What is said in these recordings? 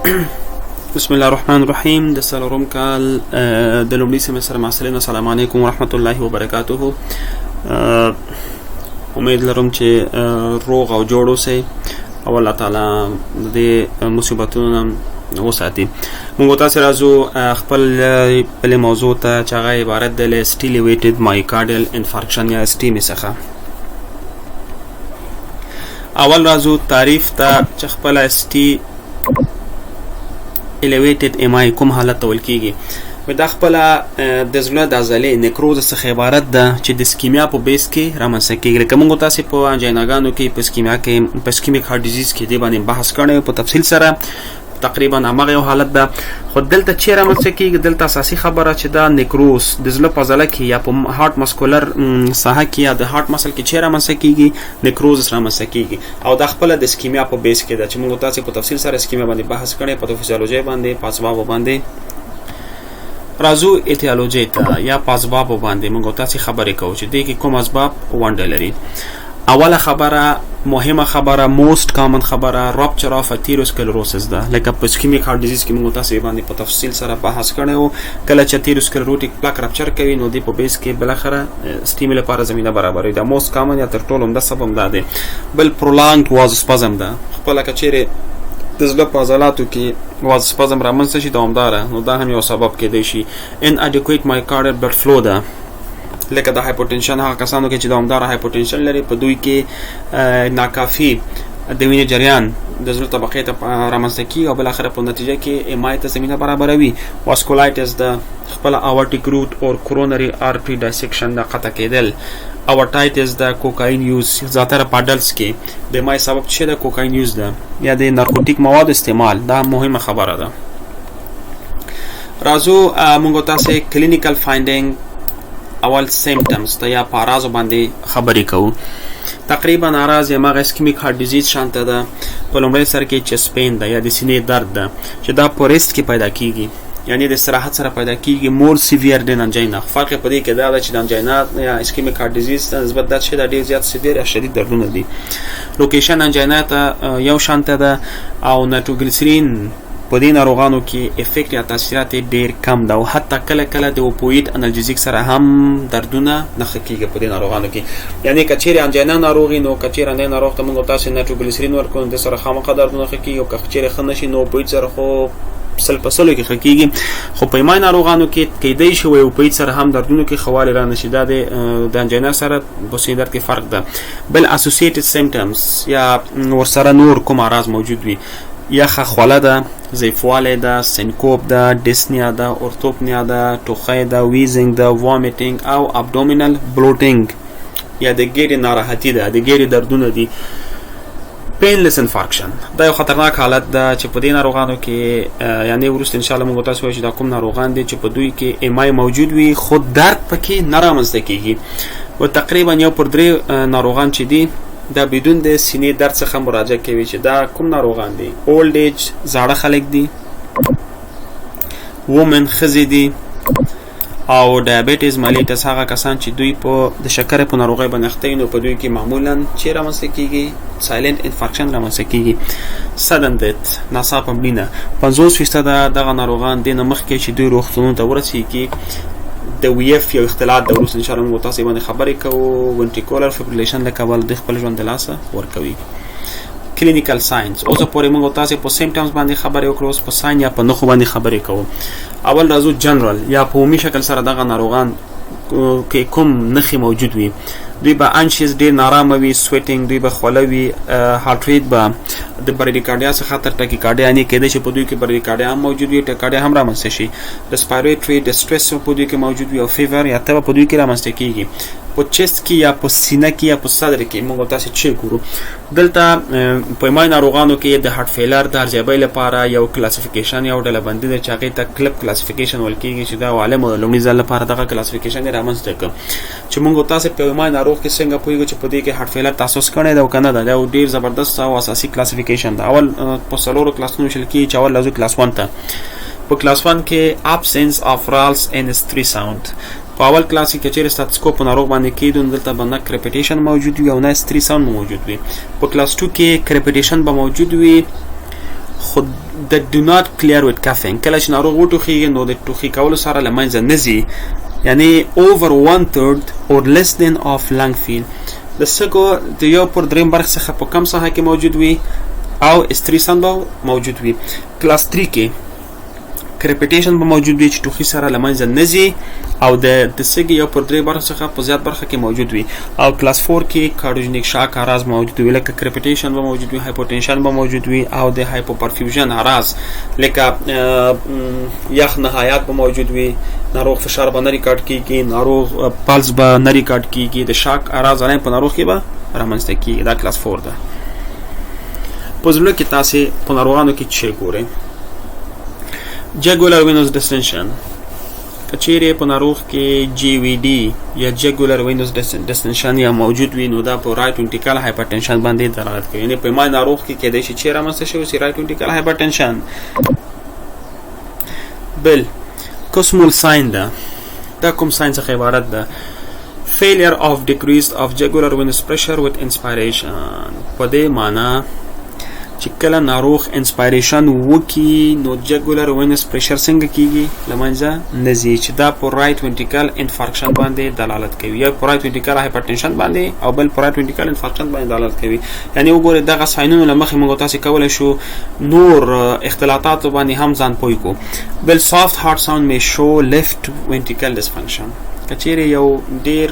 بسم الله الرحمن الرحیم. د څلورم کال د لومړي سمستر محصلینو السلام علیکم ورحمت الله وبرکاته. امید لرم چې روغ او جوړ اوسئ او الله تعالی د مصیبتونو وساتي. موږ تاسو راځو خپل بل موضوع ته چې هغه عبارت دی له stimulated myocardial infarction یا STEMI څخه. اول راځو تعریف ته چې خپل elevated MI کوم حالت ته ویل کیږي. دا خپل د زړه د عضلې نیکروز څخه عبارت ده چې د سکیمیا په بیس کې رامنځته کیږي. لکه موږ تاسو په انجیناګانو کې په سکیمیا کې په سکیمیک هارت ډیزیز کې دی باندې بحث کړو په تفصیل سره. تقریبا هغه یو حالت ده، خو دلته چې رامنځته کیږي دلته اساسي خبره چې دا نیکروز د زړه په عضله کې یا په هارت مسکولر ساحه کې یا د هارت مسل کې چې رامنځته کیږي نیکروز رامنځته کیږي او دا خپل د سکیمیا په بیس کې ده چې موږ تاسو په تفصیل سره سکیمیا باندې بحث کړو په فزیولوژي باندې په اسباب باندې. راځو ایتیالوژي ته یا په اسباب باندې موږ تاسو خبرې کوو چې د کوم اسباب ونډه لري. اوله خبره مهمه خبره موست کامن خبره رپچر اف اتیروسکلروسس ده. لکه په سکیمیک هارت ډیزیز کې موږ تاسو باندې په تفصیل سره بحث کړو. کله چې اتیروسکلروټیک پلاک رپچر کوي نو د په بیس کې بلخره سټیمل لپاره زمينه برابروي. دا موست کامن یا تر ټولو عمده سبب ده. بل پرولانګ واز سپازم ده. خپل کچېره د زړه په عضلاتو کې واز سپازم رامنځته شي دوامداره، نو دا هم یو سبب کېدای شي. ان اډیکویټ مایوکارډیال بلډ فلو ده. لکه د هایپوټنشن هغه کسانو کې چې دوامداره هایپوټنشن لري په دوی کې ناکافي د وینې جریان د زړه طبقې ته رامنځته کیږي او بل اخر په نتیجه کې MI ته زمينه برابروي. واسکولایټس د خپل اورټیک روټ او کورونري آرټري ډایسیکشن د قطع کېدل. اورټایټس د کوکاین یوز زیاتره پاډلز کې د MI سبب چې د کوکاین یوز ده یا د نارکوټیک مواد استعمال. دا مهمه خبره ده. راځو موږ تاسو کلینیکل فایندینګ اول سیمپټمز ته یا پارازو باندې خبرې کوو. تقریبا اراز یا مغز اسکیمیک هارت ډیزیز شانته ده. په لومړي سر کې چست پین ده یا د سینې درد ده چې دا په ریست کې پیدا کیږي، یعنی د استراحت سره پیدا کیږي. مور سیویر دین انجینا. فرق په دې کې دا ده چې د انجینا یا اسکیمیک هارت ډیزیز ته نسبت دا چې د ډیر زیات سیویر یا شدید دردونه دي. لوکیشن انجینا ته یو شانته ده او نایتروګلیسرین په دې ناروغانو کې افیکټ یا تاثیرات ډیر کم ده او حتی کله کله د اوپوئید انالجیزیک سره هم دردونه نښه کیږي په دې ناروغانو کې. یعنی کچېره انجینا ناروغي نو کچېره نه ناروغ ته موږ تاسو نایتروګلیسرین ورکوو د سره خامخا دردونه ښه کیږي او کچېره خنشي نو اوپوئید سره خو سل پسلو کې خکېږي. خو په MI ناروغانو کې کېدای شي اوپوئید سره هم دردونو کې خواله را نشي. دا د انجینا سره په سینې درد کې فرق ده. بل اسوسییټډ سیمپټمز یا ورسره نور کوم اعراض موجود وي یا خوله ده، ضعیفوالی ده، سینکوپ ده، ډسنیا ده، اورتوپنیا ده، ټوخی ده، ویزنګ ده، وامیټینګ او ابډومینل بلوټینګ یا د ګیډې ناراحتي ده، د ګیډې دردونه دي. پینلیس انفارکشن دا یو خطرناک حالت ده چې په دې ناروغانو کې یعنی وروسته ان شاء الله موږ تاسو وایو چې دا کوم ناروغان دي چې په دوی کې MI موجود وي خو درد پکې نه رامنځته کیږي. او تقریبا یو پر درې ناروغان چې دي دا بدون د سینې درد څخه مراجعه کوي. چې دا کوم ناروغان دي؟ اولډ ایج زاړه خلک دي، وومن ښځې دي او ډایابټیز مالیټس هغه کسان چې دوی په د شکر په ناروغۍ باندې اخته وي نو په دوی کې معمولا چې رامنځته کیږي سایلنت انفارکشن رامنځته کیږي. سدن ډیت ناڅاپه مړینه 50% دغه ناروغان دي نه مخکې چې دوی روغتونونو ته ورسیږي د ویف یو اختلاط د وروسته ان شاء الله موږ تاسو باندې خبرې کوو. ونټریکولر فیبریلیشن د کول د خپل ژوند د لاسه ورکوي. کلینیکل ساينس اوس په موږ تاسو په سیمپټمز باندې خبرې وکړو، په ساين یا په نخو باندې خبرې کوو. اول راځو جنرال یا په عمومي شکل سره دغه ناروغان کې کوم نخي موجود وي. دوی به انشیز ډیر نارامه وي، سویټینګ، دوی به خوله وي، هارت ریټ به د بریډیکارډیا څخه تر ټاکیکارډیا یعنی کېدای شي په دوی کې بریډیکارډیا هم موجود وي، ټاکیکارډیا هم رامنځته شي. ریسپایریټري ډسټریس په دوی کې موجود وي او فیور یا تبه په دوی کې رامنځته کیږي. په چست کې یا په سینه کې یا په صدر کې موږ تاسو چې ګورو دلته په MI ناروغانو کې د هارت فیلر د ارزیابۍ لپاره یو کلاسیفیکیشن یو ډله بندي د چاغې ته کلب کلاسیفیکیشن ول کېږي چې دا عالم لومړي ځل لپاره دغه کلاسیفیکیشن رامنځته کړ چې موږ تاسو په MI ناروغ کې څنګه پوهیږو چې په دې کې هارت فیلر تاسو څنګه دا کنه دا یو ډیر زبردست او اساسي کلاسیفیکیشن دا. اول په سلورو کلاسونو شل کې چې اول لازم کلاس 1 ته په کلاس 1 کې absence of rals and street sound. په اول کلاس کې چې ستاتسکوپ ناروغ باندې کېدو دلته باندې کرپټیشن موجود وي او نه ستري ساوند موجود وي. په کلاس 2 کې کرپټیشن به موجود وي خود that do not clear with coughing. کله چې ناروغ وټوخیږي نو د ټوخي کولو سره له منځه نه ځي، یعنی over 1/3 or less than of lung field. د سږو د 1/3 برخه څخه په کم ساحه کې موجود وي او استریسن به موجود وي. کلاس 3 کې کرپټیشن به موجود وي چې ټوخي سره له منځه نه ځي او د سږي 1/3 برخه څخه په زیات برخه کې موجود وي. او کلاس 4 کې کارډیوجنیک شاک اعراض موجود وي، لکه کرپټیشن به موجود وي، هایپوټنشن به موجود وي او د هایپوپرفیوژن اعراض لکه یخ نهایت به موجود وي، ناروغ فشار به نه ریکارډ کیږي، ناروغ پلس به نه ریکارډ کیږي، د شاک اعراض نه په ناروغ کې به رامنځته کیږي. دا کلاس 4 ده. په زړه کې تاسو په ناروغانو کې څه ګورئ؟ jugular venous distension. کچېرې په ناروغ کې GVD یا jugular venous distension یا موجود وي نو دا په right ventricular hypertension باندې دلالت کوي. یعنی په ما ناروغ کې کېدای شي چې رامنځته شي right ventricular hypertension. بل کوسمول ساين ده. دا کوم ساين څخه عبارت ده؟ failure of decrease of jugular venous pressure with inspiration. په دې معنی چې کله ناروغ انسپایریشن وکي نو جګولر وینس پریشر څنګه کیږي لمنځه نزي، چې دا په رائټ وینټریکل انفارکشن باندې دلالت کوي، یا په رائټ وینټریکل هایپرټنشن باندې او بل په رائټ وینټریکل انفارکشن باندې دلالت کوي. یعنی وګورئ دغه ساينونو لمخې موږ تاسو کولای شو نور اختلاطات باندې هم ځان پوي کو. بل soft heart sound may show left ventricle dysfunction. کچېرې یو ډیر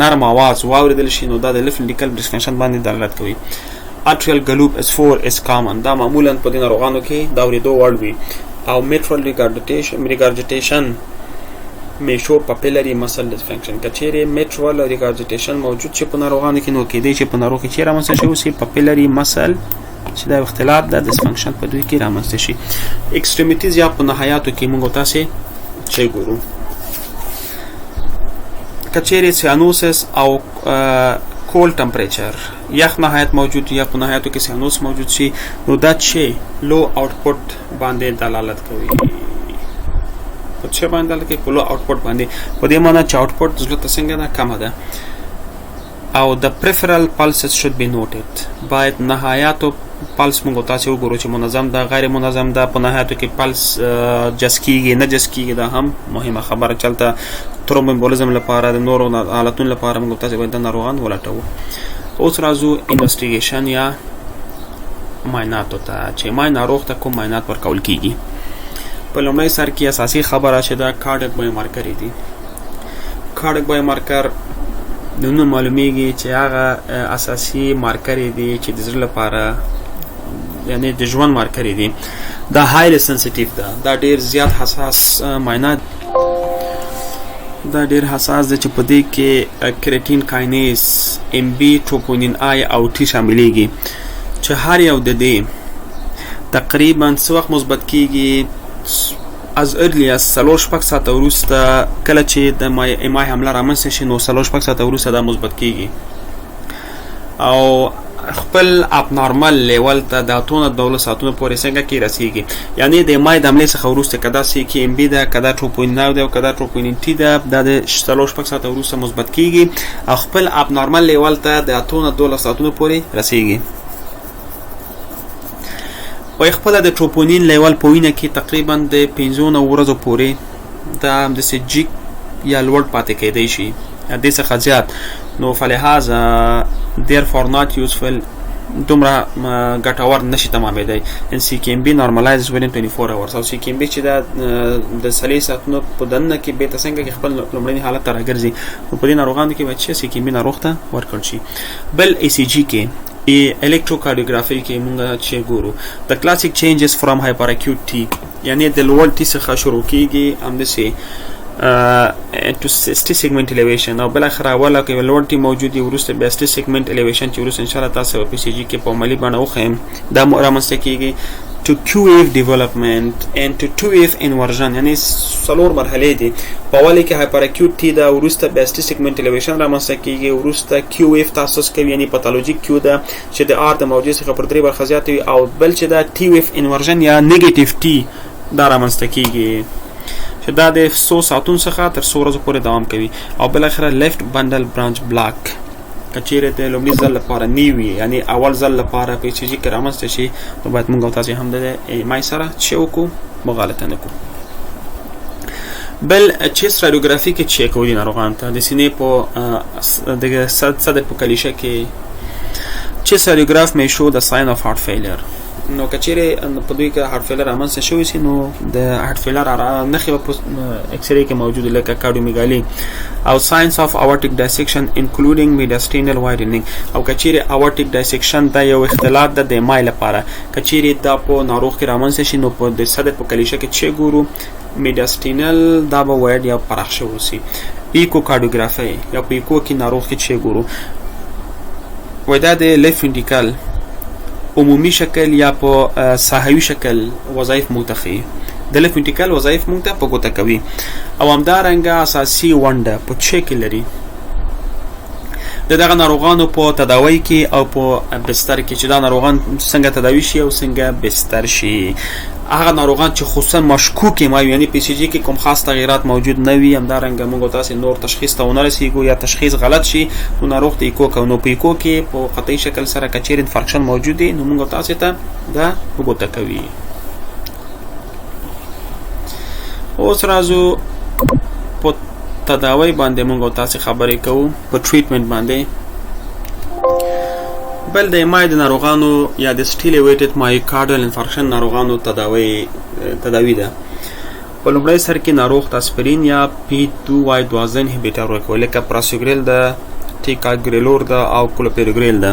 نرم आवाज واوریدل شي نو دا د left ventricle dysfunction باندې دلالت کوي. atrial gallop S4 is common. دا معمولا په دې ناروغانو کې دا ورېدو وړ وي. او mitral regurgitation may show papillary muscle dysfunction. کچېرې mitral regurgitation موجود چې په ناروغانو کې نو کېدای چې په ناروغ کې چې رامنځته شي اوسي papillary muscle چې دا اختلاط د dysfunction په دوی کې رامنځته شي. extremities یا په نهایاتو کې موږ تاسو چې ګورو کچېرې cyanosis او cold temperature یخ نهایت موجود یا په نهایتو کې سیانوس موجود شي نو دا چې لو آوټپوټ باندې دلالت کوي. په څه باندې دلالت کوي؟ په لو آوټپوټ باندې. په دې معنی چې آوټپوټ زړه ته څنګه ده؟ کمه ده. او د peripheral pulses should be noted. باید نهایاتو پلس موږ تاسو وګورو چې منظم ده غیر منظم ده. په نهایتو کې پلس جس کیږي نه جس کیږي، دا هم مهمه خبره. چلته ترومبولیزم لپاره د نورو حالتونو لپاره موږ تاسو باید ناروغان ولټوو. اوس راځو انویسټیګیشن یا معایناتو ته چې ما ناروغ ته کوم معاینات ورکول کیږي. په لومړی سر کې اساسي خبره چې دا کارډیک بایومارکر دي. کارډیک بایومارکر نو معلومیږي چې هغه اساسي مارکر دي چې د زړه لپاره یعنی د ژوند مارکر دي. دا هایلی سنسټیو ده، دا ډیر زیات حساس معاینات، دا ډیر حساس ده چې په دې کې کریټین کاینیز، ام بی، ټروپونین آی او ټي شاملېږي چې هر یو د دې تقریبا څه وخت مثبت کیږي از early as 3-4 ساعته وروسته. کله چې د امای حمله رامنځته شي نو 3-4 ساعته وروسته دا مثبت کیږي او خپل اپ نارمل لیول ته د 12 ساعتونو پورې څنګه کې رسیږي. یعنی د امای د حملې څخه وروسته کدا سی کې ام بی ده، کدا ټروپونین ده او کدا ټروپونین ټي ده، دا د 3-4 ساعته وروسته مثبت کیږي او خپل اپ نارمل لیول ته د 12 ساعتونو پورې رسیږي. او خپل د ټروپونین لیول په وینه کې تقریبا د 15 ورځې پورې دا د سجیک یا لوړ پاتې کېدای شي د څخه زیات. نو فلهذا therefore not useful دومره ګټور نشي تمامېدای. ان سی کې ام بی نارملایز within 24 hours او سی کې ام بی چې دا د 3 ساعتونو په دننه کې به تاسو څنګه خپل لومړنی حالت ته راګرځي. په دې ناروغانو کې بچي سی کې ام بی ناروغ ته ورکړل شي. بل ای سی جی کې electrocardiogram کې موږ چې ګورو the classic changes from hyperacute T یعنی د لوړ T څخه شروع کیږي همداسې to ST segment elevation او بل اخر اوله کې لوړ T موجودي وروسته بیا ST segment elevation چې وروسته ان شاء الله تاسو په سی جی کې په عملي باندې وخیم دا رامنځته کیږي to Q-wave development and to two-wave inversion. یعنی څلور مرحلې دي. په اوله کې هایپرکیوټ تی دا وروسته بیا ST segment elevation رامنځته کیږي وروسته Q-wave تاسوس کوي یعنی پاتولوژیک Q دا چې د R د موجود څخه پر 3 برخه زیات وي او بل چې دا T-wave inversion یا نیگیټیو T دا رامنځته کیږي چې دا د 100 ساعتونو څخه تر 100 ورځې پورې دوام کوي او بل اخر لیفت بندل برانچ بلاک کچیرې د لومړي ځل لپاره نیوي یعنی اول ځل لپاره په چې کې رامنځته شي نو باید موږ تاسو هم د ایمای سره چې وکړو مغالطه نه کوو. بل چیست رادیوګرافي کې چیک کوي ناروغان ته د سینې په د صد په کلیشه کې چیست رادیوګراف مې شو د ساين اف هارت فیلر. نو کچیرې په دوی کې هارت فیلر رامنځته شوی سي نو د هارت فیلر نښې په ایکس ری کې موجود لکه کارډیومیګالي او ساينس اف اورټیک ډایسیکشن انکلودینګ میډیاستینل وایډنینګ. او کچیرې اورټیک ډایسیکشن دا یو اختلاط د ایمای لپاره کچیرې دا په ناروغ کې رامنځته شي نو په د صد په کلیشه کې چې ګورو میډیاستینل دا به وایډ یا پراخ شوی سي. ایکو کارډیوګرافي یا په ایکو کې ناروغ کې چې ګورو وای دا د لیفت وینټریکل عمومي شکل یا په ساحوي شکل وظایف متخي د لیفت وینټریکل وظایف مونږ ته په ګوته کوي او همدارنګه اساسي ونډه په چه کې لري دغه ناروغانو په تداوی کې او په بستر کې چې دا ناروغان څنګه تداوی شي او څنګه بستر شي. هغه ناروغان چې خصوصا مشکوک مایو یعنی پی سی جی کې کوم خاص تغیرات موجود نه وي همدارنګه موږ تاسو نور تشخیص ته ونه رسیږو یا تشخیص غلط شي نو ناروغ ته ایکو کو نو پیکو کې په قطعي شکل سره کچیر انفارکشن موجود دي نو موږ تاسو ته دا وګورئ کوي. اوس راځو په تداوی باندې موږ تاسو خبرې کوو په ټریټمنټ باندې. بل د ایمای د ناروغانو یا د سټیلیویټډ مایوکارډل انفارکشن ناروغانو تداوی ده. په لومړی سر کې ناروغ ته اسپرین یا P2Y12 انهبیټر ورکول لکه پراسوګریل ده ټیکاګریلور ده او کلوپیروګریل ده.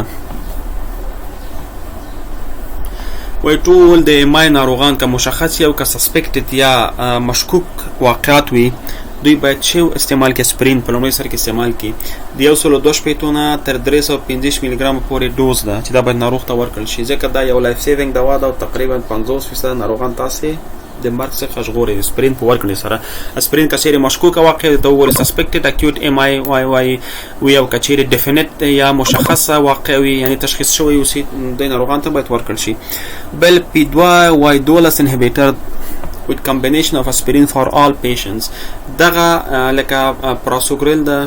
وای ټول د ایمای ناروغان که مشخص یا که سسپیکټډ یا مشکوک واقعات وي دوی باید چې استعمال کې اسپرین په لومړي سر کې استعمال کې د 102 نه تر 350 ملي ګرام پورې ډوز ده چې دا باید ناروغ ته ورکړل شي ځکه دا یو لایف سیوینګ دوا ده او تقریبا 50% ناروغان تاسو د مرګ څخه ژغوري. اسپرین په ورکړل سره اسپرین کچېره مشکوک واقع د ور سسپیکټډ اکیوټ ام آی وای او کچېره ډیفینټ یا مشخصه واقع وي یعنی تشخیص شوی اوسې د ناروغان ته باید ورکړل شي. بل P2Y12 انهبیټر with combination of aspirin for all patients دغه لکه پراسوګریل ده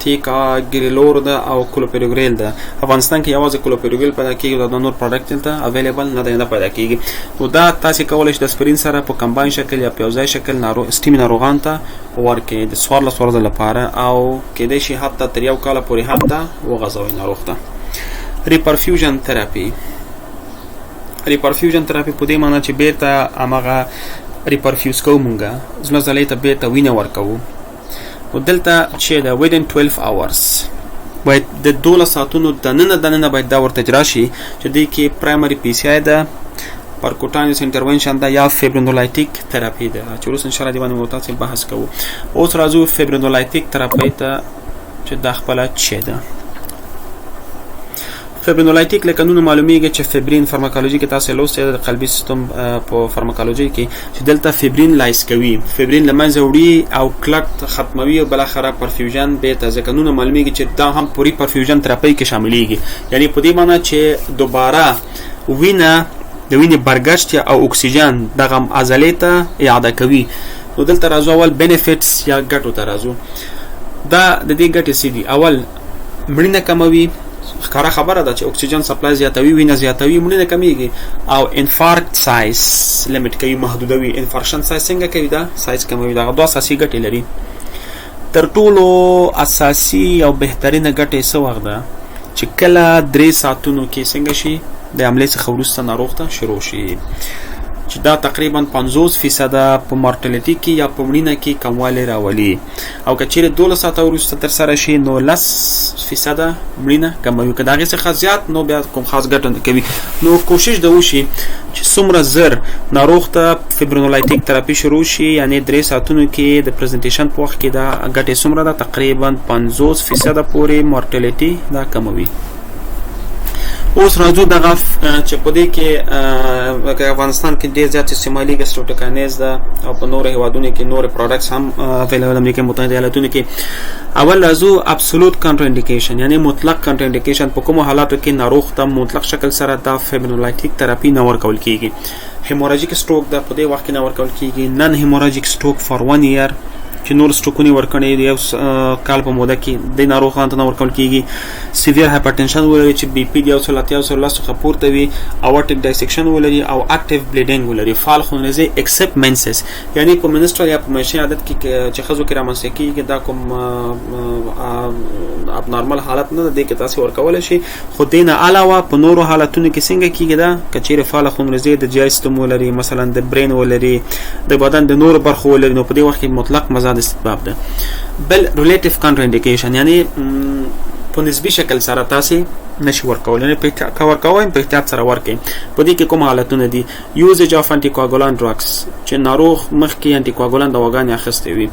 ټیکاګریلور ده او کلوپیروګریل ده. افغانستان کې یوازې کلوپیروګریل پیدا کیږي د نور پروډکټ ته اویلیبل نه دی پیدا کیږي نو دا تاسو کولای شئ د اسپرین سره په کمباین شکل یا په یوځای شکل سټیمي ناروغان ته ورکړئ د څوارلس ورځو لپاره او کېدای شي حتی تر یو کال پورې حتی وغځوئ ناروغ ته. ریپرفیوژن تراپي په دې معنی چې بیرته هغه ریپرفیوز کوو مونږه زما ځلې ته بیرته وینه ورکوو او دلته چې دا within 12 hours باید د 12 ساعتونو دننه باید دا ورته اجرا شي چې دې کې پرایمري پی سی آی ده پرکوټانیوس انټرونشن ده یا فیبرینولایټیک تراپي ده چې اوس ان شاء الله دی باندې متاسف بحث کوو. اوس راځو فیبرینولایټیک تراپي ته چې د خپل چي ده. فیبرینولایټیک لکه نو معلومیږي چې فیبرین فارماکولوژي کې تاسو لوستئ د قلبي سیستم په فارماکولوژي کې چې دلته فیبرین لایس کوي فیبرین لمنځه وړي او کلټ ختموي او بل اخره پرفیوژن به تاسو قانون معلومیږي چې دا هم پوری پرفیوژن تراپي کې شاملېږي یعنی په دې معنی چې دوباره وینه د وینې برګشت او اکسیجن دغه عضلې ته اعاده کوي. نو دلته راځو اول بینیفټس یا ګټو ته راځو. دا د دې ګټې سي دي اول مړینه کموي ښکاره خبره ده چې اکسیجن سپلای زیاتوي وینه زیاتوي مړینه کمیږي او انفارکټ سایز لیمټ کوي محدودوي. انفارکشن سایز څنګه کوي دا سایز کموي. دا دوه اساسي ګټې لري. تر ټولو اساسي او بهترینه ګټه څه وخت ده چې کله 3 ساعتونو کې څنګه شي د عملیات څخه وروسته ناروغ ته شروع شي چې دا تقریبا 50% په مورټالیټي کې یا په مړینه کې کموالی راولي او که چیرې 12 ساعته وروسته تر سره شي نو 10% مړینه کموي. که د هغې څخه زیات نو بیا کوم خاص ګټه نه کوي. نو کوشش ده وشي چې څومره زر ناروغ ته فیبرینولایټیک تراپي شروع شي یعنی 3 ساعتونو کې د پریزنټیشن په وخت کې دا ګټې څومره ده تقریبا 50% پورې مورټالیټي دا کموي. اوس راځو دغه چې په دې کې افغانستان کې ډېر زیات استعمالي ګسټروټوکانیز ده او په نورو هیوادونو کې نور پروډکټس هم اویلیبل امریکا متحده ایالاتونو کې. اول راځو ابسولوټ کانټراانډیکیشن یعنی مطلق کانټراانډیکیشن په کومو حالاتو کې ناروغ ته مطلق شکل سره دا فیبرینولایټیک تراپي نه ورکول کیږي. هیموراجیک سټروک ده په دې وخت کې نه ورکول کیږي. نن هیموراجیک سټروک فار 1 year چې نور سټوکونی ورکړي دی یو کال په موده کې د ناروغانو ته ورکول کیږي سیویر هایپرټنشن ولري چې بي پی دی او سلاتیا او سلاس خپورته وي اورټیک ډایسیکشن ولري او اکټیو بلیډینګ ولري فال خونریزي ایکسپټ منسس یعنی په منسترال یا په مشي عادت کې چې خزو کې رامنځته کیږي دا کوم اب نارمل حالت نه دی کې تاسو ورکول شي خو دینه علاوه په نورو حالتونو کې څنګه کیږي دا کچېره فال خونریزي د جای سیستم ولري مثلا د برین ولري د بدن د نور برخو ولري نو په دې وخت کې مطلق مزاد استحباب ده بل ریلیټیو کانټراندیکیشن یعنی په نسبی شکل سره تاسو نشي ورکول نه په کور کوئ په احتیاط سره ورکئ په دې کې کوم حالتونه دي یوزیج اف انټي کواګولانت ډرګز چې ناروغ مخکې انټي کواګولانت دواګانې اخیستې وي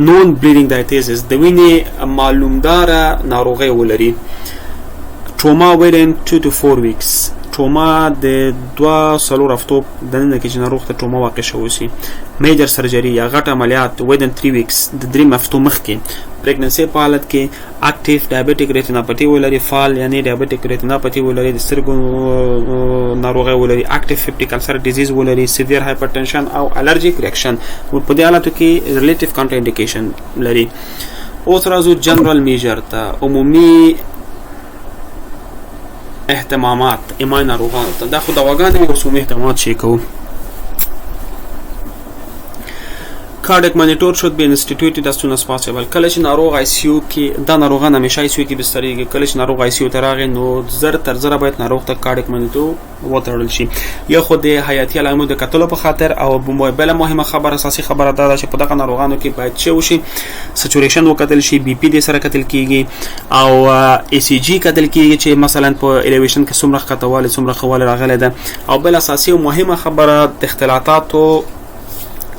نون بلیډینګ ډایټیزس د وینې معلومدار ناروغي ولري ټروما ویدن 2 to 4 weeks ټروما د 2 هفتو د نن کې ناروغ ته ټروما واقع شوی شي میجر سرجری یا غټ عملیات ویدن 3 weeks د 3 هفتو مخکې پریګننسي په حالت کې اکټیو ډایابټیک ریټیناپاتی ولري فال یعنی ډایابټیک ریټیناپاتی ولري د سترګو ناروغي ولري اکټیو فیپټیک السر ډیزیز ولري سیویر هایپرټنشن او الرجیک ریاکشن په دې حالاتو کې ریلیټیو کانټراندیکیشن لري اوس راځو جنرال میجر ته عمومي اهتمامات ایمان ناروغانو ته دا خو دواګانې او عمومي اهتمامات شي کوو cardiac monitor should be instituted as soon as possible کله چې ناروغ آی سی یو کې دا ناروغان همیشه آی سی یو کې بسترېږي کله چې ناروغ آی سی یو ته راغی نو زر تر زره باید ناروغ ته cardiac monitor وتړل شي یا خو د حیاتي علایمو د کتلو په خاطر او بل مهمه خبره اساسي خبره دا ده چې په دغه ناروغانو کې باید چې وشي سچوریشن وکتل شي بي پی د سره کتل کیږي او ای سی جی کتل کیږي چې مثلا په الیویشن کې څومره خطواله څومره خواله راغله ده او بل اساسي او مهمه خبره د اختلاطاتو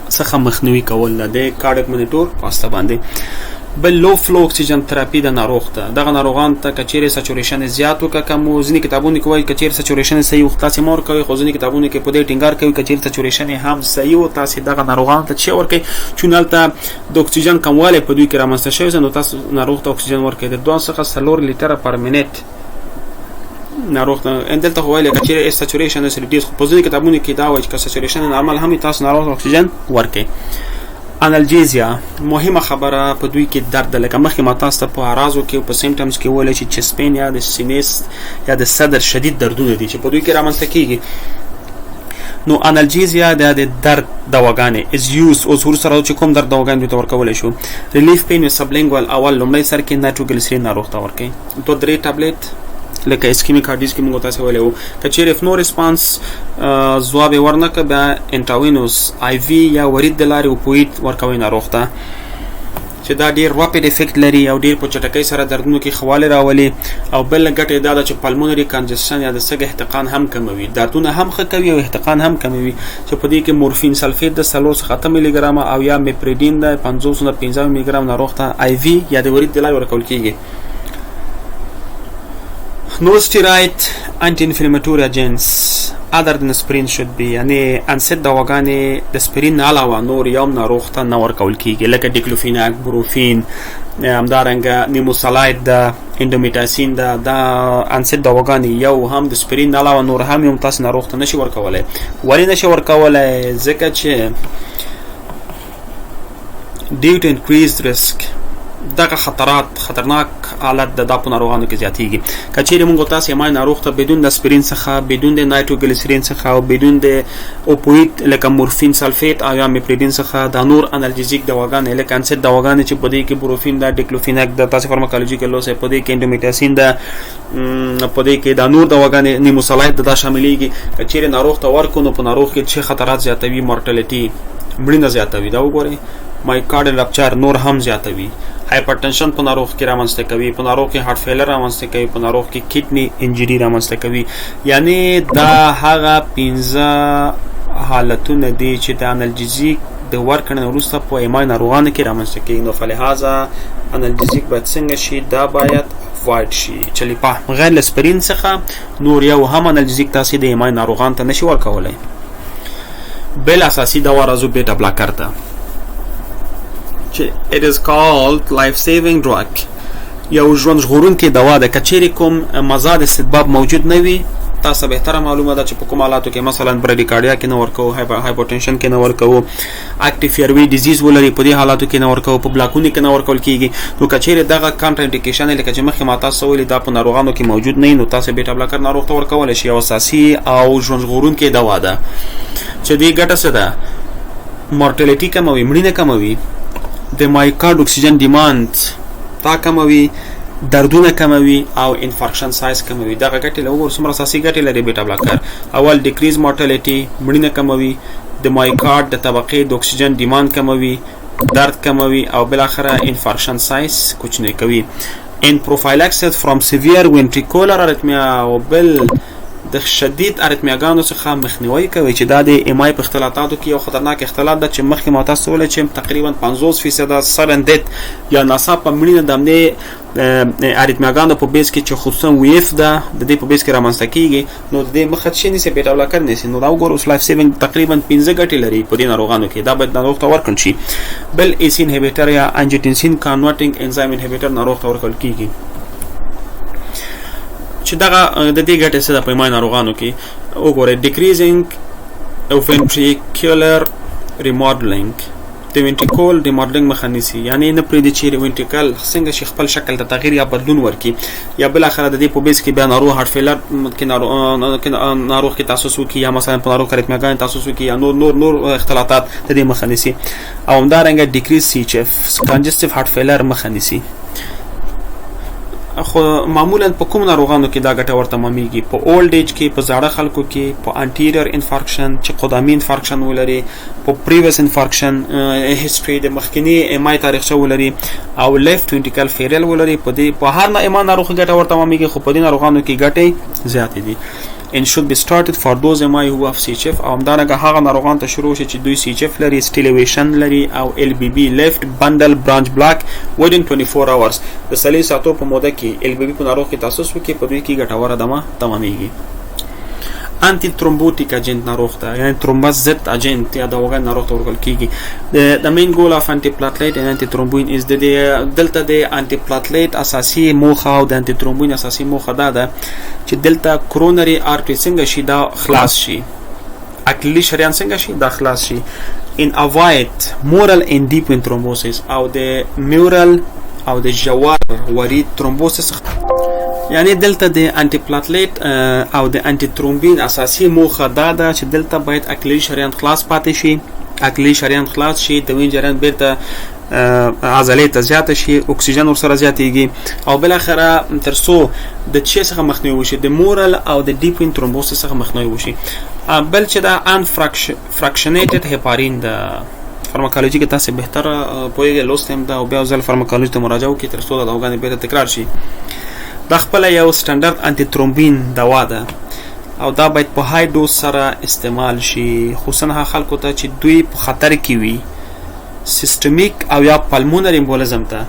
څخه مخنیوي کول نه د کارډیک مانیټور واسطه باندې بل لو فلو اکسیجن تراپی د ناروغ ته دغه ناروغان ته کچېره سچوریشن زیات وک کم ځینې کتابونه کوي کچېره سچوریشن صحیح وخت تاسو مور کوي خو ځینې کتابونه کې په دې ټینګار کوي کچېره سچوریشن هم صحیح او تاسو دغه ناروغان ته چې ورکي چونالته د اکسیجن کمواله په دوی کې رامنځته شوی نو تاسو ناروغ ته اکسیجن ورکړئ د 2 څخه 4 لیټر پر منټ ناروغ ته اندلته وایي کچېره سچوریشن سریډیز خو په ځینې کتابونه کې دا وایي چې سچوریشن نارمل هم تاسو ناروغ ته اکسیجن ورکړئ انالجیزیا مهمه خبره په دوی کې درد لکه مخکې ما تاسو ته په اعراضو کې او په سیمټمز کې ویل چې چست پین یا د سینې یا د صدر شدید دردونه دي چې په دوی کې رامنځته کیږي نو انالجیزیا د درد دواګانې از یوز او زور سره چې کوم درد دواګانې ته ورکول شو ریلیف پین سبلینګوال اول لومړی سر کې نایټروګلیسرین ناروغ ته ورکړي 2-3 ټابلیټ لکه اسکیمیک هارت ډیزیز کې موږ تاسو ویلو کچېره اف نو ریسپانس ځواب ورنکه به انټراوینوس آی وی یا ورید د لارې اوپویډ ورکوي ناروغ ته چې دا ډیر راپیډ افیکټ لري او ډیر په چټکۍ سره دردونو کې خواله راولي او بل ګټه دا چې پلمونری کنجسشن یا د سږ احتقان هم کموي دردونه هم ښه کوي او احتقان هم کموي چې په دې کې مورفین سلفیت د 3 ملي ګرام او یا میپریډین د 515 ملي ګرام ناروغ ته آی وی یا د ورید د لارې ورکول کیږي No steroid anti-inflammatory agents other than aspirin should be یعنی انسد دواګانې د اسپرین علاوه نور یو ناروغ ته نه ورکول کیږي لکه ډیکلوفیناک بروفین همدارنګه نیموسلاید د انډومیټاسین دا انسد دواګانې یو هم د اسپرین علاوه نور هم یو تاسو ناروغ ته نشي ورکولای ولې نشي ورکولای ځکه چې due to increased risk دغه خطرناک حالت د داپو ناروغانو کې زیاتېږي کچېرې موږ تاسو یې ناروغ ته بدون د اسپرین څخه بدون د نایټروګلیسرین څخه او بدون د اوپویډ لکه مورفین سلفیت او یا میپریډین څخه د نور انالجیزیک دواګانې لکه انسد دواګانې چې په دې کې بروفین د ډیکلوفیناک د تاسو فارماکولوژیکل لوس په دې کې انډومیټاسین د په دې کې د نور دواګانې نیموسلاید دا شاملېږي کچېرې ناروغ ته ورکو نو په ناروغ کې چې خطرات زیاتوي مورټالیټي مړینه زیاتوي دا وګورئ مایکارډیال رپچر نور هم زیاتوي هایپرټنشن په ناروغ کې رامنځته کوي په ناروغ کې هارت فیلر رامنځته کوي په ناروغ کې کډنی انجری رامنځته کوي یعنی دا هغه 15 حالتونه دي چې د انالجیزیک د ورکړنې وروسته په ایمای ناروغانو کې رامنځته کیږي نو فلهذا انالجیزیک باید څنګه شي دا باید وایډ شي چلی په غیر اسپرین څخه نور یو هم انالجیزیک تاسو د ایمای ناروغان ته نشي ورکولای بل اساسي دوا راځو بیټا بلاکر ته it is called life saving drug یو ژوند ژغورونکی دوا ده کچېرې کوم مزاد استدباب موجود نه وي تاسو به تر معلومه ده چې په کوم حالاتو کې مثلا برادیکارډیا کې نه ورکو، هایپرټنشن کې نه ورکو، اکټیو ایروي ډیزیز ولري په دې حالاتو کې نه ورکو، په بلاکونو کې نه ورکول کیږي. نو کچېره دغه کانټر انډیکیشن لکه چې مخکې ما تاسو ویلي دا په ناروغانو کې موجود نه، نو تاسو بیټا بلاکر ناروغ ته ورکول شي. او اساسي او ژوند ژغورونکې دوا ده چې دې ګټه څه ده؟ مورټالیټي کموي، مړینه کموي، د مایکارډ اکسیجن ډیماند تا کموي، دردونه کموي او انفارکشن سایز کموي. دغه ګټې له وګورو څومره اساسي ګټې لري بیټا بلاکر. اول ډیکریز مورټالیټي، مړینه کموي، د مایکارډ د طبقې د اکسیجن ډیماند کموي، درد کموي او بل اخره انفارکشن سایز کوچنی کوي. ان پروفایلاکسس فرام سیویر وینټریکولر ارتمیا او بل د شدید ارتمیاګانو څخه مخنیوي کوي چې دا د ام آی په اختلاطاتو کې یو خطرناک اختلاط ده چې مخکې ما تاسو ویل چې تقریبا 50% سرن ډیت یا ناڅاپه مړینه د امنه ارتمیاګانو په بیس کې چې خصوصا ویف ده د دې په بیس کې رامنځته کیږي. نو د دې مخه شي نسی بیټا بلاکر نسی. نو دا وګورئ لایف سیوینګ تقریبا 15 ګټې لري په دې ناروغانو کې. دا باید ناروغ ته ورکړل شي. بل ایس انهبیټر یا انجیوټنسین کانورټینګ انزایم انهبیټر ناروغ ته ورکړل کیږي چې دغه د دې ګټې څه ده په ما ناروغانو کې. وګورئ ډیکریزینګ او ventricular remodeling د وینټریکول ریماډلینګ مخه نیسي، یعنی نه پرېږدي چې وینټریکل څنګه شي خپل شکل ته تغییر یا بدلون ورکړي، یا بل اخره د دې په بیس کې بیا ناروغ هارت فیلر کې ناروغ کې تاسوس وکړي، یا مثلا په ناروغ ارتمیاګانې تاسوس وکړي، یا نور اختلاطات د دې مخه نیسي. او همدارنګه ډیکریز سی ایچ اف کنجستیو هارت فیلر مخه نیسي. خو معمولا په کوم ناروغانو کې دا ګټه ورته ممیږي؟ په اولډ ایج کې، په زاړه خلکو کې، په انټیریور انفارکشن چې قدامي انفارکشن ولري، په پریویس انفارکشن هیستوري د مخکنی ام آی تاریخچه ولري، او لیفت وینټریکل فیریل ولري. په هر نه ناروغ ګټه ورته ممیږي، خو په دې ناروغانو کې ګټې زیاتې دي. and should be started for those MI who have CHF. او همدارنګه هغه ناروغان ته شروع شي چې دوی CHF لري، stimulation لري او LBB left bundle branch block within 24 hours. د 3 ساعتو په موده کې LBB په ناروغ کې تاسوس وکړي، په دوی کې ګټوره دمه تمامېږي. انټي ترومبوټیک اجنټ ناروغ ته، یعنی ترومبس ضد اجنټ یا دواګان ناروغ ته ورکول کیږي. د مین ګول اف انټي پلاتلیټ ان انټي ترومبوین از د دلته د انټي پلاتلیټ اساسي موخه او د انټي ترومبوین اساسي موخه ده چې دلته کرونري ارټری څنګه شي دا خلاص شي، اکلیلی شریان څنګه شي دا خلاص شي. ان اوایډ مورال ان ډیپ وین ترومبوسس او د میورال او د جوار ورید ترومبوسس. یعنی دلته د انټي پلاتلیټ او د انټي ترومبین اساسي موخه ده چې دلته باید اکلیلی شریان خلاص پاتې شي، اکلیلی شریان خلاص شي، د وین جریان بیرته عضلې ته زیات شي، اکسیجن ورسره زیاتېږي، او بل اخره ترڅو د چي څخه مخنیوي وشي، د مورال او د ډیپ وین ترومبوسس څخه مخنیوي وشي. بل چې دا ان فراکشنیټډ هپارین د فارماکولوژي کې تاسو بهتر پوهیږئ، لوستم دا او بیا ځل فارماکولوژي ته مراجعه وکړئ ترڅو دا دواګانې بیرته تکرار شي. دا خپل یو سټانډرډ انټي ترومبین دوا ده او دا باید په های ډوز سره استعمال شي، خصوصا هغه خلکو ته چې دوی په خطر کې وي سیستمیک او یا پلمونری امبولیزم ته.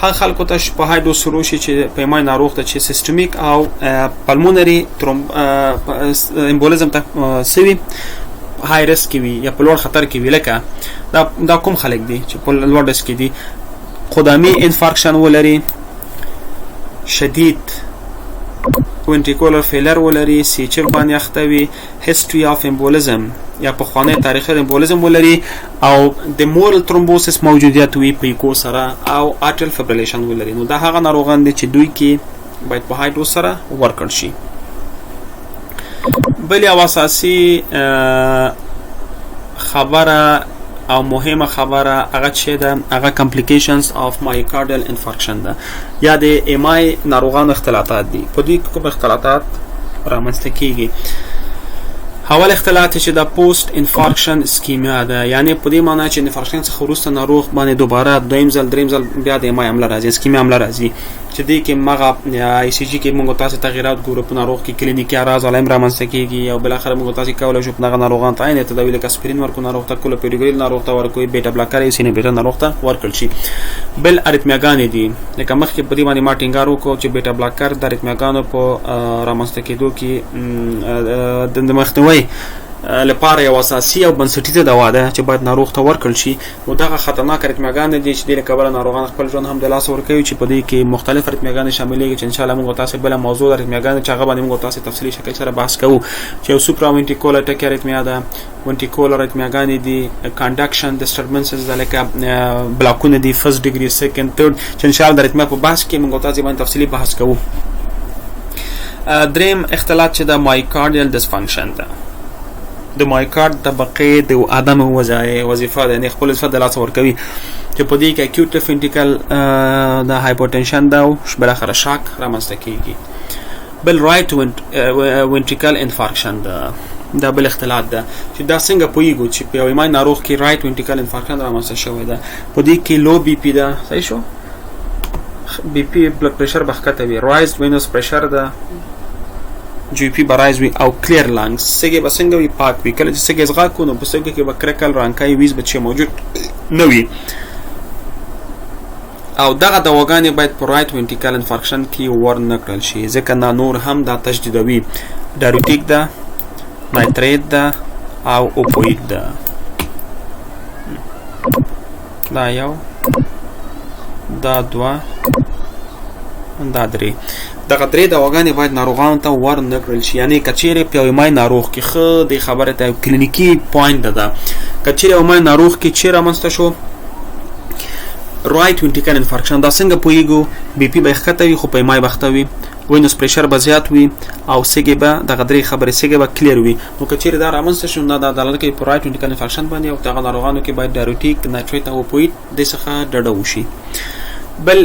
هغه خلکو ته په های ډوز شروع شي چې په ما ناروغ ته چې سیستمیک او پلمونری امبولیزم ته سوي های ریسک وي یا په لوړ خطر کې وي. لکه دا کوم خلک دي چې په لوړ ریسک کې دي؟ قدامي انفارکشن ولري، شدید وینټریکولر فیلر ولري، سی ایچ اف باندې اخته وي، هیستوري اف امبولیزم یا په خوانی تاریخ امبولیزم ولري، او د مورال ترومبوسس موجودیت وي پیکو سره، او آرټریل فبریلیشن ولري. نو دا هغه ناروغان دي چې دوی کې باید په های ډوز سره ورکړل شي. بل یو اساسي خبره او مهمه خبره هغه چې ده هغه complications of myocardial infarction ده یا د ام آی ناروغانو اختلاطات دي. په دې کوم اختلاطات رامنځته کیږي؟ اول اختلاط چې د پوسټ انفارکشن اسکیمیا ده، یعنی په دې معنی چې انفارکشن څخه وروسته ناروغ باندې دوباره دویم ځل دریم ځل بیا د ام آی عمله راځي، اسکیمیا عمله راځي، چې دې کې مغه ای سی جی کې موږ تاسو تغیرات ګورو په ناروغ کې کلینیکي اعراض علائم رامنځته کیږي، او بل اخر موږ تاسو کولای شو په هغه ناروغان ته عین تداوی لکه اسپرین ورکو ناروغ ته، کلوپیریګریل ناروغ ته ورکوي، بیټا بلاکر ای سینې بیټا ناروغ ته ورکړل شي. بل اریتمیاګانې دي، لکه مخکې په دې باندې ما ټینګار وکړو چې بیټا بلاکر د اریتمیاګانو په رامنځته کېدو کې د مخنیوي لپاره یو اساسي او بنسټیزه دوا ده چې باید ناروغ ته ورکړل شي. او دغه خطرناک ریتمیاګان دي چې د کبره ناروغان خپل ژوند هم د لاس ورکوي چې په دې کې مختلف ریتمیاګان شاملېږي چې ان شاء الله موږ تاسو بل موضوع د ریتمیاګان چې هغه باندې موږ تاسو تفصیلی شکل سره بحث کوو چې یو سوپرا وینټیکولر ټکی ریتمیا ده، وینټیکولر ریتمیاګان دي، کانډکشن ډیسټربنسز د لکه بلاکونه دي، فرست ډیګري، سیکنډ، تھرد، چې ان شاء الله د ریتمیا په بحث کې موږ تاسو باندې تفصیلی بحث کوو. دریم اختلال چې د مایوکارډیال ډسفنکشن ده. د مایوکارډ طبقه د عدم وظیفه ده، یعنی خپل وظیفه د لاس ورکوي چې په دې کې اکیوټ لیفت وینټریکل د هایپوټنشن ده او بل اخر شاک رامنځته کیږي. بل رائټ وینټریکل انفارکشن ده، دا بل اختلال ده چې دا څنګه پویګو چې په یو ایمان ناروغ کې رائټ وینټریکل انفارکشن رامنځته شوی ده. په دې کې لو بی پی ده، صحیح شو، بی پی بلډ پريشر بخکته وي، رایز وینوس پريشر ده، جی پی برایز وی او کلیر لانګز، سګي بسنګ وی پاک وی، کله چې سګي زغا کو نو بسګي کې بکرکل رانکای ویز بچي موجود نه وي. او دغه دواګانې باید په رائټ وینټریکل انفارکشن کې ورنکړل شي ځکه نه نور هم دا تشدیدوي. ډایورټیک ده، نایتریت ده او اوپوئید ده. دا یو، دا دوه، دا درې. دغه درې دواګانې باید ناروغانو ته ورنکړل شي. یعنی کچېرې په یو مای ناروغ کې ښه د خبره ته کلینیکي پوینټ ده. کچېرې یو مای ناروغ کې چې رامنځته شو رائټ وینټریکل انفارکشن، دا څنګه پوهیږو؟ بی پی به ښکته وي خو په مای بخته وي، وینوس پريشر به زیات وي او سګي به دغه درې خبرې سګي به کلیر وي. نو کچېرې دا رامنځته شو نه دا دلالت کوي په رائټ وینټریکل انفارکشن باندې او دغه ناروغانو کې باید ډایورټیک، نایتریت او اوپوئید د څخه ډډه وشي. بل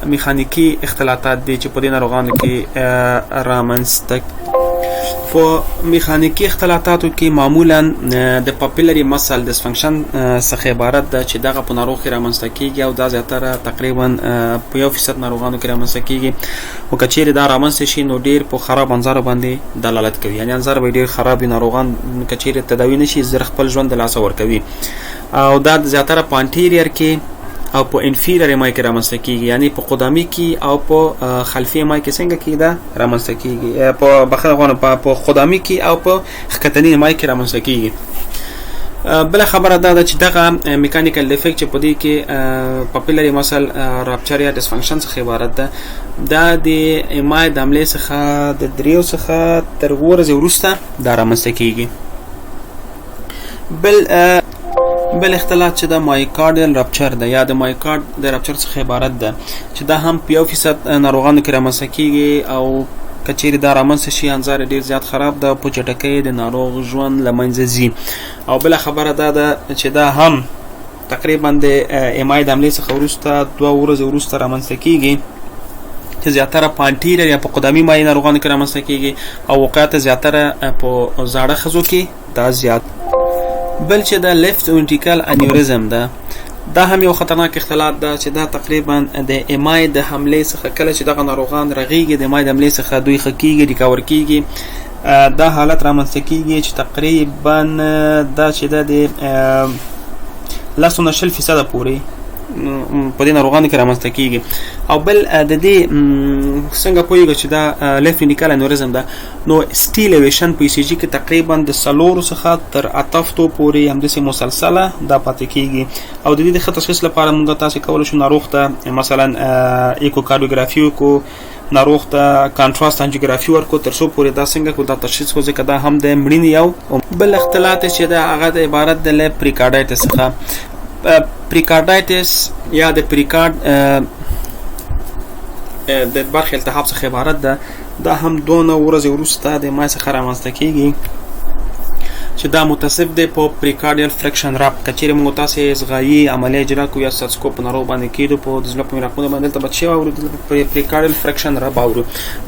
میخانیکی اختلالات دي چې په دې ناروغانو کې رامنځته. په میخانیکی اختلالاتو کې معمولا د پاپیلری مسل ډسفنکشن څخه عبارت ده چې دغه په ناروغ کې رامنځته کیږي او دا زیاتره تقریبا په 1% ناروغانو کې رامنځته کیږي. او کچېرې دا رامنځته شي نو ډیر په خراب انځار باندې دلالت کوي، یعنی انځار به ډیر خراب ناروغان کچېرې تداوی نشي زر خپل ژوند د لاس ورکوي. او دا زیاتره په انټیریور کې او په انفیریور مای کې رامنځته کیږي، یعنی په قدامي کې او په خلفي مای کې څنګه کې دا رامنځته کیږي، په بخښنه په قدامي کې او په خکتنی مای کې رامنځته کیږي. بل خبره دا چې دغه میکانیکل ډیفیکټ چې په دې کې پاپیلری مسل راپچر یا ډسفنکشن څخه عبارت ده، دا د مای د عملې څخه د دریو څخه تر ورځې وروسته دا رامنځته کیږي. بل اختلال چې د مایوکارډیال رپچر ده یا د مایوکارډ د رپچر څخه عبارت ده چې دا هم په 1% ناروغانو کې رامنځته کیږي او کچېرې دا رامنځته شي انځار ډیر زیات خراب ده، په چټکۍ د ناروغ ژوند له منځه ځي. او بل خبره دا ده چې دا هم تقریبا د امای د عملې څخه وروسته 2 ورځې وروسته رامنځته کیږي چې زیاتره په انټیریور یا په قدامي مای ناروغانو کې رامنځته کیږي او واقعیت زیاتره په زاړه ښځو کې دا زیات. بل چې دا لیفت وینټریکل انیوریزم ده، دا هم یو خطرناک اختلال ده چې دا تقریبا د امای د حمله څخه کله چې دغه ناروغان رغیږي د امای د حمله څخه دوی خکېږي ریکاور کیږي، دا حالت رامنځته کیږي چې تقریبا دا چې د 10% پورې په دې ناروغانو کې رامنځته کیږي. او بل د دې څنګه پوهیږو چې دا لیفت وینټریکل انیوریزم ده، نو سټیلیویشن په ای سی جی کې تقریبا د 4 څخه تر 8 پورې همداسې مسلسله دا پاتې کیږي. او د دې د ښه تشخیص لپاره موږ تاسو کولی شو ناروغ ته مثلا ایکوکاردیوګرافي وکړو، ناروغ ته کانټراست انجیوګرافي ورکړو تر څو پورې دا څنګه کو دا تشخیص کو ځکه دا هم د مړینې یو. بل اختلالات چې دا هغه د عبارت د پریکارډایټس څخه. پریکارډایټس یا د پریکارډ د برخې التهاب څخه عبارت ده، دا هم 2 ورځې وروسته د مای څخه رامنځته کیږي چې دا متصف دی په پریکارډیال فریکشن رپ. کچېرې موږ تاسې زغایي عملیه اجرا کوو یا ستاسکوپ ناروغ باندې کیدو په د زړه په میراقونو باندې دلته بچي واورو پریکارډیال فریکشن رپ اورو،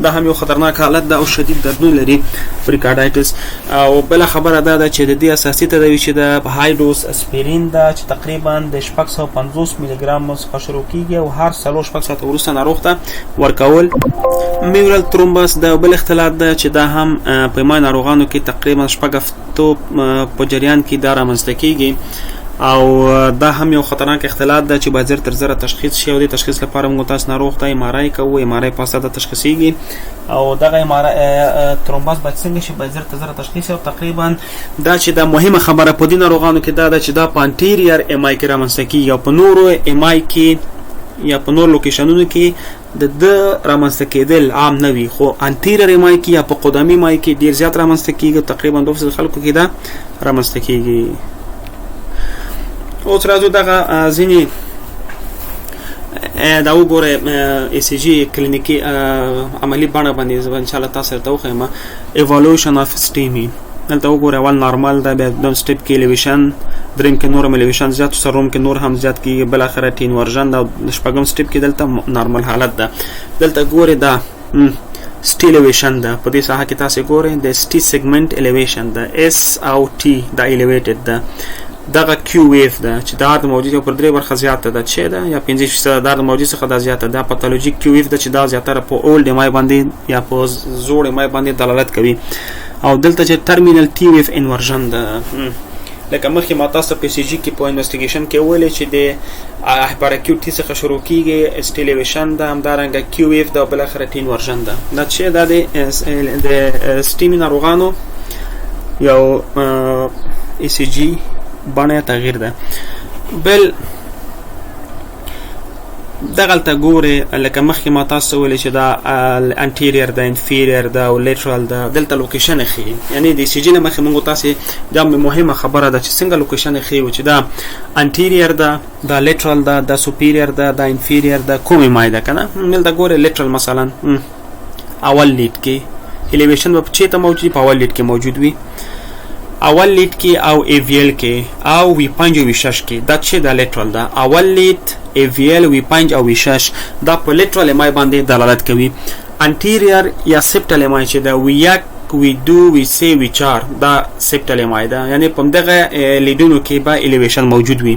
دا هم یو خطرناک حالت ده او شدید دردونه لري پریکارډایټس. او بل خبره ده چې د دې اساسي تداوی چې د های ډوز اسپرین ده چې تقریبا د 650 میلی ګرام څخه شروع کیږي او هر 4 ساعت وروسته ناروغ ته ورکول. میورال ترومبس د بل اختلال ده چې دا هم په ما ناروغانو کې تقریبا 6 هفتو په جریان کې دا رامنځته کیږي او دا هم یو خطرناک اختلال ده چې باید زر تر زره تشخیص شي او د تشخیص لپاره موږ تاسو ناروغ ته ام آر آی کوو. ام آر آی په اساس تشخیصیږي او دغه ام آر آی ترومباس باید څنګه شي، باید زر تر زره تشخیص او تقریبا دا چې دا مهمه خبره په دې ناروغانو کې دا ده چې دا په انټیریر ام آی کې رامنځته کیږي او په نورو ام آی کې یا په نور لوکیشنونو کې د رامنځته کېدل عام نه وي، خو انټیریر ام آی کې یا په قدمي ام آی کې ډیر زیات رامنځته کیږي، تقریبا 2% خلکو کې دا رامنځته کیږي. اوس راځو دغه ځینې دا وګوره ای سی جی کلینیکي عملی بڼه باندې زه ان شاء الله تاسو ته وښیم. ایوالوشن اف سټیمي دلته وګوره اول نارمل ده، بیا دوم سټیپ کې الیویشن، دریم کې نورم الیویشن زیات، سروم کې نور هم زیات کیږي، بل اخره ټین ورژن ده، شپږم سټیپ کې دلته نارمل حالت ده. دلته ګوره دا سټی الیویشن ده، په دې ساحه کې تاسو ګوره د سټی سیګمنټ الیویشن ده، اس او ټی دا الیویټډ ده. دغه کیو ویف ده چې دا د موجود پر درې برخه زیاته ده، چې ده یا 15% دا د موجود څخه دا زیاته ده. پاتولوژیک کیو ویف ده چې دا زیاتره په اولډ ام آی باندې یا په زوړ ام آی باندې دلالت کوي. او دلته چې ټرمینل ټی ویف انورژن ده، لکه مخکې ما تاسو په سی جی کې په انویسټیګیشن کې ویل چې د هایپراکیوټي څخه شروع کیږي سټیلیویشن ده، همدارنګه کیو ویف ده او بل اخره ټین ورژن ده. دا چې دا د سټیمي ناروغانو یو ای سی جی باندې تغییر ده. بل دغلته ګوره لکه مخکې ما تاسو ویل چې دا انټیریر ده، انفیریر ده او لیټرال ده. دلته لوکیشن ښیي، یعنی د سی جی نه مخکې موږ تاسو دا مهمه خبره ده چې څنګه لوکیشن ښیي چې دا انټیریر ده، دا لیټرال ده، دا سوپیریر ده، دا انفیریر ده، کومه مای ده کنه. دلته ګوره لیټرال مثلا اول لیډ کې الیویشن په چیرته موجود، په اول لیډ کې موجود وي، اول لیډ کې او ایویل کې او وی 5 او وی 6 کې. دا چې دا لیټرال ده، اول لیډ، ایویل، وی 5 او وی 6 دا په لیټرال ام آی باندې دلالت کوي. انټیریر یا سپټل ام آی چې دا وی 1 وی 2 وی 3 وی 4 دا سپټل ام آی ده، یعنی په دغه لیډونو کې به الیویشن موجود وي.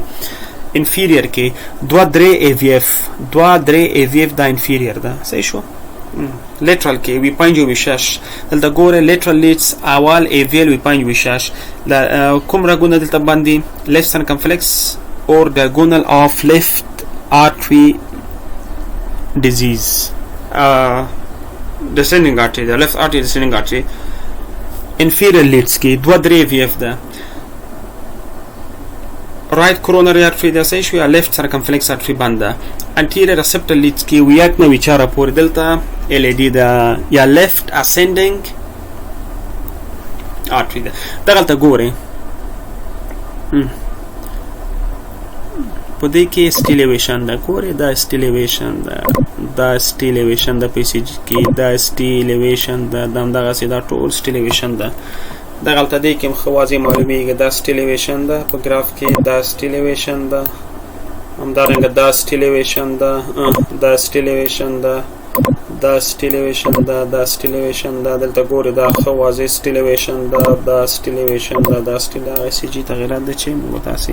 انفیریر کې 2-3 ای وی اف، 2-3 ای وی اف دا انفیریر ده. صحیح شو. لیټرال کې وی 5 او وی 6 دلته ګوره لیټرال لیډز اول ایویل وی 5 وی 6 کوم رګونه دلته باندې لیفت سرکمفلکس اور diagonal of left artery disease descending artery the left artery descending artery. inferior leads کې 2-3 وی اف ده. right coronary artery ده صحیح شو یا left circumflex artery بنده. anterior septal leads کې ویاک نه ویچاره پورې دلته ال ای ډي ده یا left ascending artery ده. دغلته ګورئ په دې کې سټیلیویشن ده، ګورئ دا سټیلیویشن ده، دا سټیلیویشن ده په سی جی کې، دا سټیلیویشن ده، دغسې دا ټول سټیلیویشن ده. دغلته دې کې خوازي معلومیږي دا سټیلیویشن ده په ګراف کې، دا سټیلیویشن ده، همدارنګه دا سټیلیویشن ده، دا سټیلیویشن ده، دا سټیلیویشن ده، دا سټیلیویشن ده. دلته ګورئ دا خوازي سټیلیویشن ده، دا سټیلیویشن ده، دا سټیلیویشن سی جی تغیرات ده چې موږ تاسې